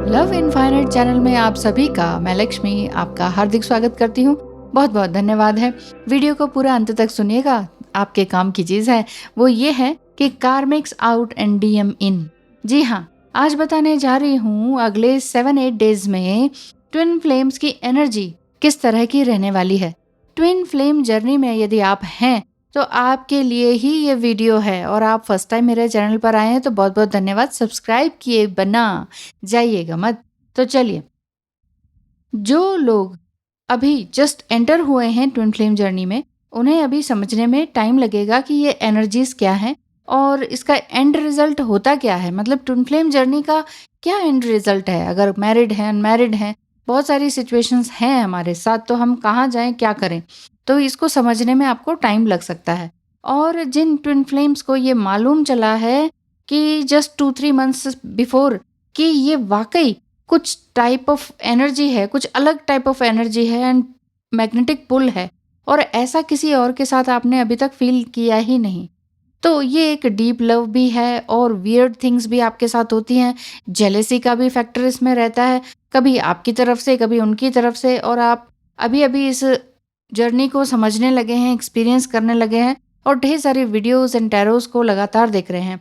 Love infinite channel में आप सभी का मैं लक्ष्मी आपका हार्दिक स्वागत करती हूँ। बहुत बहुत धन्यवाद है। वीडियो को पूरा अंत तक सुनिएगा। आपके काम की चीज़ है वो ये है कि कार्मिक्स आउट एंड डीएम इन। जी हाँ, आज बताने जा रही हूँ अगले 7-8 डेज में ट्विन फ्लेम्स की एनर्जी किस तरह की रहने वाली है। ट्विन फ्लेम जर्नी में यदि आप हैं तो आपके लिए ही ये वीडियो है, और आप फर्स्ट टाइम मेरे चैनल पर आए हैं तो बहुत बहुत धन्यवाद। सब्सक्राइब किए बिना जाइएगा मत। तो चलिए, जो लोग अभी जस्ट एंटर हुए हैं ट्विन फ्लेम जर्नी में, उन्हें अभी समझने में टाइम लगेगा कि ये एनर्जीज क्या है और इसका एंड रिजल्ट होता क्या है। मतलब ट्विन फ्लेम जर्नी का क्या एंड रिजल्ट है। अगर मैरिड हैं, अनमैरिड हैं, बहुत सारी सिचुएशंस हैं हमारे साथ, तो हम कहाँ जाएं, क्या करें, तो इसको समझने में आपको टाइम लग सकता है। और जिन ट्विन फ्लेम्स को ये मालूम चला है कि जस्ट 2-3 मंथ्स बिफोर कि ये वाकई कुछ टाइप ऑफ एनर्जी है, कुछ अलग टाइप ऑफ एनर्जी है एंड मैग्नेटिक पुल है, और ऐसा किसी और के साथ आपने अभी तक फील किया ही नहीं, तो ये एक डीप लव भी है और वियर्ड थिंग्स भी आपके साथ होती हैं। जेलेसी का भी फैक्टर इसमें रहता है, कभी आपकी तरफ से कभी उनकी तरफ से, और आप अभी अभी इस जर्नी को समझने लगे हैं, एक्सपीरियंस करने लगे हैं और ढेर सारी वीडियोस एंड टैरोस को लगातार देख रहे हैं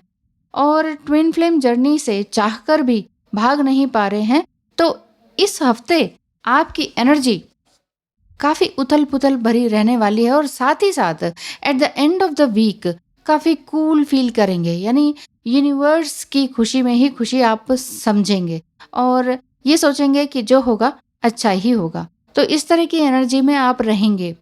और ट्विन फ्लेम जर्नी से चाहकर भी भाग नहीं पा रहे हैं। तो इस हफ्ते आपकी एनर्जी काफ़ी उथल-पुथल भरी रहने वाली है और साथ ही साथ at the end of the week काफ़ी कूल फील करेंगे, यानी यूनिवर्स की खुशी में ही खुशी आप समझेंगे और ये सोचेंगे कि जो होगा अच्छा ही होगा। तो इस तरह की एनर्जी में आप रहेंगे,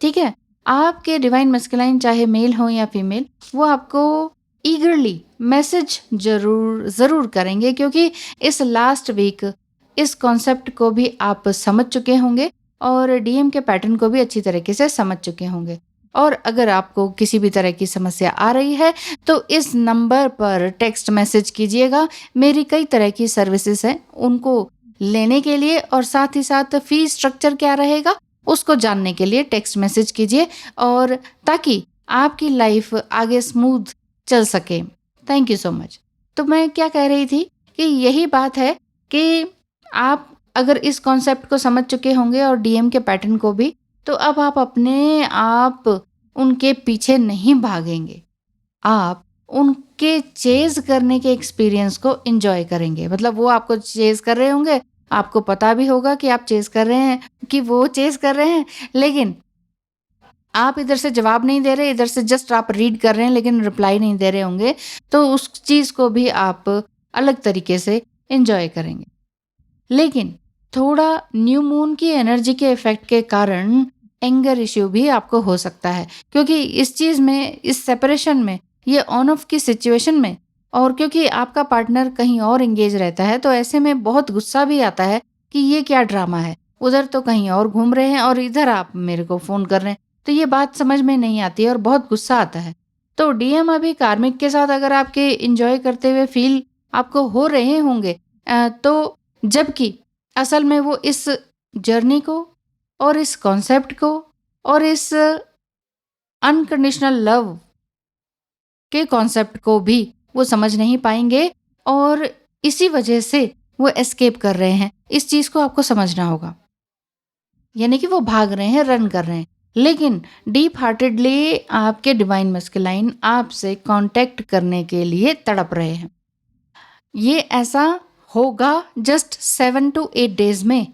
ठीक है? आपके डिवाइन मैस्कुलाइन चाहे मेल हो या फीमेल, वो आपको ईगरली मैसेज ज़रूर करेंगे, क्योंकि इस लास्ट वीक इस कॉन्सेप्ट को भी आप समझ चुके होंगे और डीएम के पैटर्न को भी अच्छी तरीके से समझ चुके होंगे। और अगर आपको किसी भी तरह की समस्या आ रही है तो इस नंबर पर टेक्स्ट मैसेज कीजिएगा। मेरी कई तरह की सर्विसेज हैं उनको लेने के लिए, और साथ ही साथ फी स्ट्रक्चर क्या रहेगा उसको जानने के लिए टेक्स्ट मैसेज कीजिए, और ताकि आपकी लाइफ आगे स्मूथ चल सके। Thank you so much. तो मैं क्या कह रही थी कि यही बात है कि आप अगर इस कॉन्सेप्ट को समझ चुके होंगे और डीएम के पैटर्न को भी, तो अब आप अपने आप उनके पीछे नहीं भागेंगे। आप उनके चेज़ करने के एक्सपीरियंस को एन्जॉय करेंगे। मतलब वो आपको चेज़ कर रहे होंगे, आपको पता भी होगा कि आप चेज़ कर रहे हैं, कि वो चेज़ कर रहे हैं, लेकिन आप इधर से जवाब नहीं दे रहे, इधर से जस्ट आप रीड कर रहे हैं लेकिन रिप्लाई नहीं दे रहे होंगे, तो उस चीज़ को भी आप अलग तरीके से एन्जॉय करेंगे। लेकिन थोड़ा न्यू मून की एनर्जी के इफेक्ट के कारण एंगर इश्यू भी आपको हो सकता है, क्योंकि इस चीज़ में, इस सेपरेशन में, ये ऑन ऑफ की सिचुएशन में, और क्योंकि आपका पार्टनर कहीं और एंगेज रहता है, तो ऐसे में बहुत गुस्सा भी आता है कि ये क्या ड्रामा है। उधर तो कहीं और घूम रहे हैं और इधर आप मेरे को फ़ोन कर रहे हैं, तो ये बात समझ में नहीं आती है और बहुत गुस्सा आता है। तो डीएम अभी कार्मिक के साथ अगर आपके इंजॉय करते हुए फील आपको हो रहे होंगे, तो जबकि असल में वो इस जर्नी को और इस कॉन्सेप्ट को और इस अनकंडीशनल लव के कॉन्सेप्ट को भी वो समझ नहीं पाएंगे, और इसी वजह से वो एस्केप कर रहे हैं। इस चीज़ को आपको समझना होगा, यानी कि वो भाग रहे हैं, रन कर रहे हैं, लेकिन डीप हार्टेडली आपके डिवाइन मैस्कुलाइन आपसे कांटेक्ट करने के लिए तड़प रहे हैं। ये ऐसा होगा जस्ट 7-8 डेज में।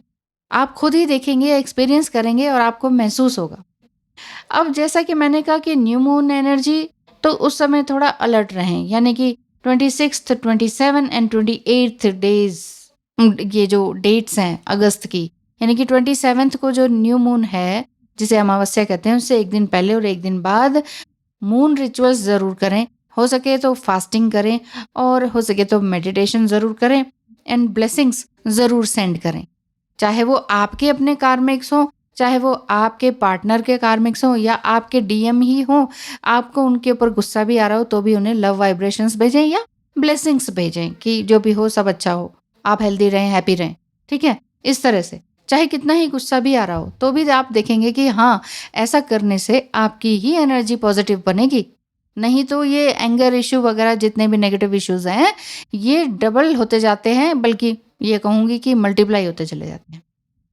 आप खुद ही देखेंगे, एक्सपीरियंस करेंगे और आपको महसूस होगा। अब जैसा कि मैंने कहा कि न्यू मून एनर्जी, तो उस समय थोड़ा अलर्ट रहें, यानी कि 26, 27 एंड 28 डेज, ये जो डेट्स हैं अगस्त की, यानी कि 27 को जो न्यू मून है जिसे अमावस्या कहते हैं, उससे एक दिन पहले और एक दिन बाद मून रिचुअल्स ज़रूर करें। हो सके तो फास्टिंग करें और हो सके तो मेडिटेशन ज़रूर करें एंड ब्लेसिंग्स ज़रूर सेंड करें। चाहे वो आपके अपने कार्मिक्स हों, चाहे वो आपके पार्टनर के कार्मिक्स हों या आपके डीएम ही हों, आपको उनके ऊपर गुस्सा भी आ रहा हो तो भी उन्हें लव वाइब्रेशंस भेजें या ब्लेसिंग्स भेजें कि जो भी हो सब अच्छा हो, आप हेल्दी रहें, हैप्पी रहें, ठीक है? इस तरह से चाहे कितना ही गुस्सा भी आ रहा हो तो भी आप देखेंगे कि हाँ, ऐसा करने से आपकी ही एनर्जी पॉजिटिव बनेगी। नहीं तो ये एंगर इश्यू वगैरह जितने भी नेगेटिव इश्यूज हैं, ये डबल होते जाते हैं, बल्कि ये कहूँगी कि मल्टीप्लाई होते चले जाते हैं।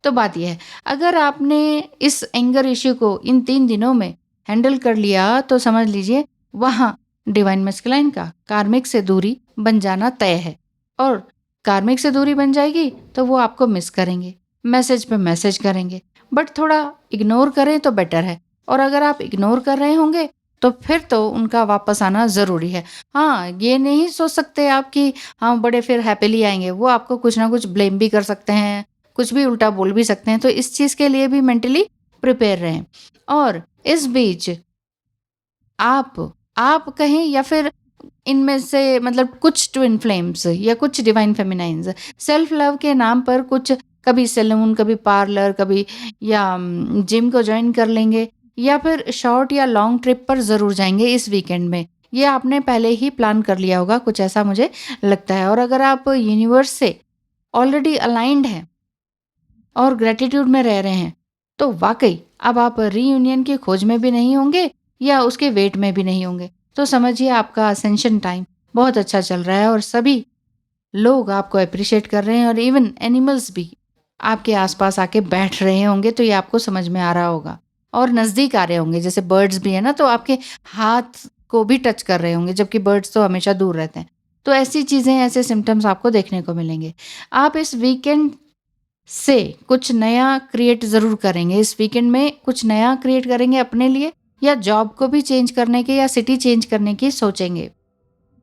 तो बात ये है, अगर आपने इस एंगर इश्यू को इन 3 दिनों में हैंडल कर लिया तो समझ लीजिए वहाँ डिवाइन मैस्कुलाइन का कार्मिक से दूरी बन जाना तय है। और कार्मिक से दूरी बन जाएगी तो वो आपको मिस करेंगे, मैसेज पे मैसेज करेंगे, बट थोड़ा इग्नोर करें तो बेटर है। और अगर आप इग्नोर कर रहे होंगे तो फिर तो उनका वापस आना ज़रूरी है। हाँ, ये नहीं सोच सकते आप कि हाँ, बड़े फिर हैप्पीली आएँगे, वो आपको कुछ ना कुछ ब्लेम भी कर सकते हैं, कुछ भी उल्टा बोल भी सकते हैं, तो इस चीज़ के लिए भी मेंटली प्रिपेयर रहें। और इस बीच आप कहें या फिर इनमें से मतलब कुछ ट्विन फ्लेम्स या कुछ डिवाइन फेमिनाइन्स सेल्फ लव के नाम पर कुछ कभी सैलून, कभी पार्लर, कभी या जिम को ज्वाइन कर लेंगे या फिर शॉर्ट या लॉन्ग ट्रिप पर ज़रूर जाएंगे इस वीकेंड में। ये आपने पहले ही प्लान कर लिया होगा, कुछ ऐसा मुझे लगता है। और अगर आप यूनिवर्स से ऑलरेडी अलाइंड हैं और ग्रेटिट्यूड में रह रहे हैं, तो वाक़ई अब आप रीयूनियन की खोज में भी नहीं होंगे या उसके वेट में भी नहीं होंगे। तो समझिए आपका असेंशन टाइम बहुत अच्छा चल रहा है और सभी लोग आपको एप्रिशिएट कर रहे हैं और इवन एनिमल्स भी आपके आस-पास आके बैठ रहे होंगे, तो ये आपको समझ में आ रहा होगा। और नज़दीक आ रहे होंगे, जैसे बर्ड्स भी है ना, तो आपके हाथ को भी टच कर रहे होंगे, जबकि बर्ड्स तो हमेशा दूर रहते हैं। तो ऐसी चीज़ें, ऐसे सिम्पटम्स आपको देखने को मिलेंगे। आप इस वीकेंड से कुछ नया क्रिएट ज़रूर करेंगे। इस वीकेंड में कुछ नया क्रिएट करेंगे अपने लिए या जॉब को भी चेंज करने की या सिटी चेंज करने की सोचेंगे।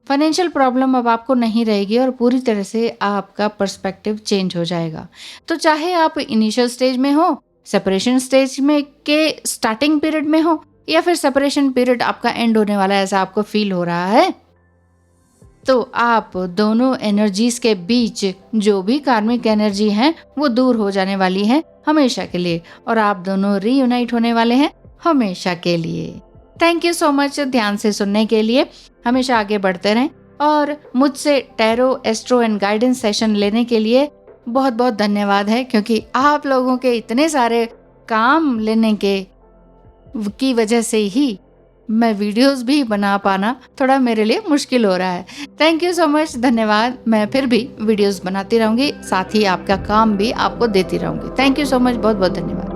फाइनेंशियल प्रॉब्लम अब आपको नहीं रहेगी और पूरी तरह से आपका पर्सपेक्टिव चेंज हो जाएगा। तो चाहे आप इनिशियल स्टेज में हो, सेपरेशन स्टेज में के स्टार्टिंग पीरियड में हो या फिर सेपरेशन पीरियड आपका एंड होने वाला है ऐसा आपको फील हो रहा है, तो आप दोनों एनर्जीज के बीच जो भी कार्मिक एनर्जी है वो दूर हो जाने वाली है हमेशा के लिए और आप दोनों रीयूनाइट होने वाले हैं हमेशा के लिए। थैंक यू सो मच ध्यान से सुनने के लिए। हमेशा आगे बढ़ते रहें और मुझसे tarot, astro and guidance session लेने के लिए बहुत बहुत धन्यवाद है, क्योंकि आप लोगों के इतने सारे काम लेने के की वजह से ही मैं वीडियोस भी बना पाना थोड़ा मेरे लिए मुश्किल हो रहा है। थैंक यू सो मच, धन्यवाद। मैं फिर भी वीडियोस बनाती रहूंगी, साथ ही आपका काम भी आपको देती रहूंगी। थैंक यू सो मच, बहुत बहुत धन्यवाद।